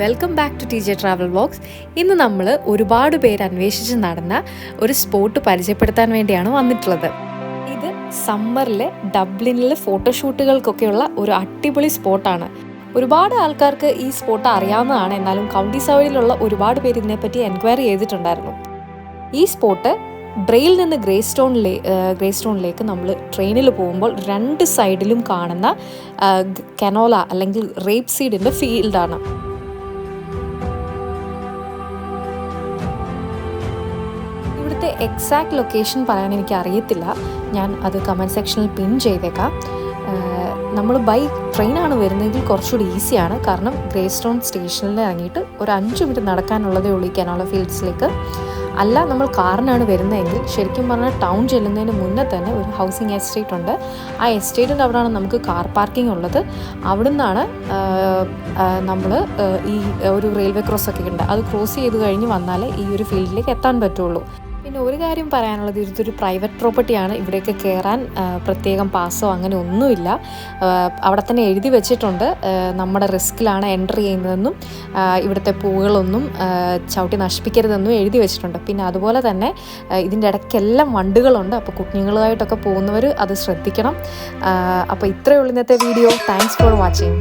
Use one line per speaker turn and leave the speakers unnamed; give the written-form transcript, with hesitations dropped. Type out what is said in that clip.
Welcome back to TJ travel vlogs. ഇന്ന് നമ്മൾ ഒരുപാട് പേര് അന്വേഷിച്ച് നടന്ന ഒരു സ്പോട്ട് പരിചയപ്പെടുത്താൻ വേണ്ടിയാണ് വന്നിട്ടുള്ളത്. ഇത് സമ്മറിലെ ഡബ്ലിനിലെ ഫോട്ടോഷൂട്ടുകൾക്കൊക്കെയുള്ള ഒരു അടിപൊളി സ്പോട്ടാണ്. ഒരുപാട് ആൾക്കാർക്ക് ഈ സ്പോട്ട് അറിയാവുന്നതാണ്. എന്നാലും കൗണ്ടി സൗദിയിലുള്ള ഒരുപാട് പേര് ഇതിനെപ്പറ്റി എൻക്വയറി ചെയ്തിട്ടുണ്ടായിരുന്നു. ഈ സ്പോട്ട് ബ്രെയിൽ നിന്ന് ഗ്രേ സ്റ്റോണിലേക്ക് നമ്മൾ ട്രെയിനിൽ പോകുമ്പോൾ രണ്ട് സൈഡിലും കാണുന്ന കനോല അല്ലെങ്കിൽ റേപ്പ് സീഡിൻ്റെ ഫീൽഡാണ്. ഇവിടുത്തെ എക്സാക്ട് ലൊക്കേഷൻ പറയാൻ എനിക്ക് അറിയത്തില്ല. ഞാൻ അത് കമൻറ്റ് സെക്ഷനിൽ പിൻ ചെയ്തേക്കാം. നമ്മൾ ബൈ ട്രെയിനാണ് വരുന്നതെങ്കിൽ കുറച്ചുകൂടി ഈസിയാണ്. കാരണം ഗ്രേ സ്റ്റോൺ സ്റ്റേഷനിൽ ഇറങ്ങിയിട്ട് ഒരു 5 മിനിറ്റ് നടക്കാനുള്ളതേ ഉള്ളൂ ഈ കനോല ഫീൽഡ്സിലേക്ക്. അല്ല, നമ്മൾ കാറിനാണ് വരുന്നതെങ്കിൽ ശരിക്കും പറഞ്ഞാൽ ടൗൺ ചെല്ലുന്നതിന് മുന്നേ തന്നെ ഒരു ഹൗസിംഗ് എസ്റ്റേറ്റ് ഉണ്ട്. ആ എസ്റ്റേറ്റിൻ്റെ അവിടെയാണ് നമുക്ക് കാർ പാർക്കിംഗ് ഉള്ളത്. അവിടെ നിന്നാണ് നമ്മൾ ഈ ഒരു റെയിൽവേ ക്രോസൊക്കെ ഉണ്ട്, അത് ക്രോസ് ചെയ്ത് കഴിഞ്ഞ് വന്നാലേ ഈ ഒരു ഫീൽഡിലേക്ക് എത്താൻ പറ്റുള്ളൂ. പിന്നെ ഒരു കാര്യം പറയാനുള്ളത്, ഇതൊരു പ്രൈവറ്റ് പ്രോപ്പർട്ടിയാണ്. ഇവിടേക്ക് കയറാൻ പ്രത്യേകം പാസോ അങ്ങനെ ഒന്നുമില്ല. അവിടെ തന്നെ എഴുതി വെച്ചിട്ടുണ്ട് നമ്മുടെ റിസ്കിലാണ് എൻ്റർ ചെയ്യുന്നതെന്നും ഇവിടുത്തെ പൂവുകളൊന്നും ചവിട്ടി നശിപ്പിക്കരുതെന്നും എഴുതി വെച്ചിട്ടുണ്ട്. പിന്നെ അതുപോലെ തന്നെ ഇതിൻ്റെ ഇടയ്ക്കെല്ലാം വണ്ടുകളുണ്ട്. അപ്പോൾ കുഞ്ഞുങ്ങളുമായിട്ടൊക്കെ പോകുന്നവർ അത് ശ്രദ്ധിക്കണം. അപ്പോൾ ഇത്രയേ ഉള്ളൂ ഇന്നത്തെ വീഡിയോ. Thanks for watching.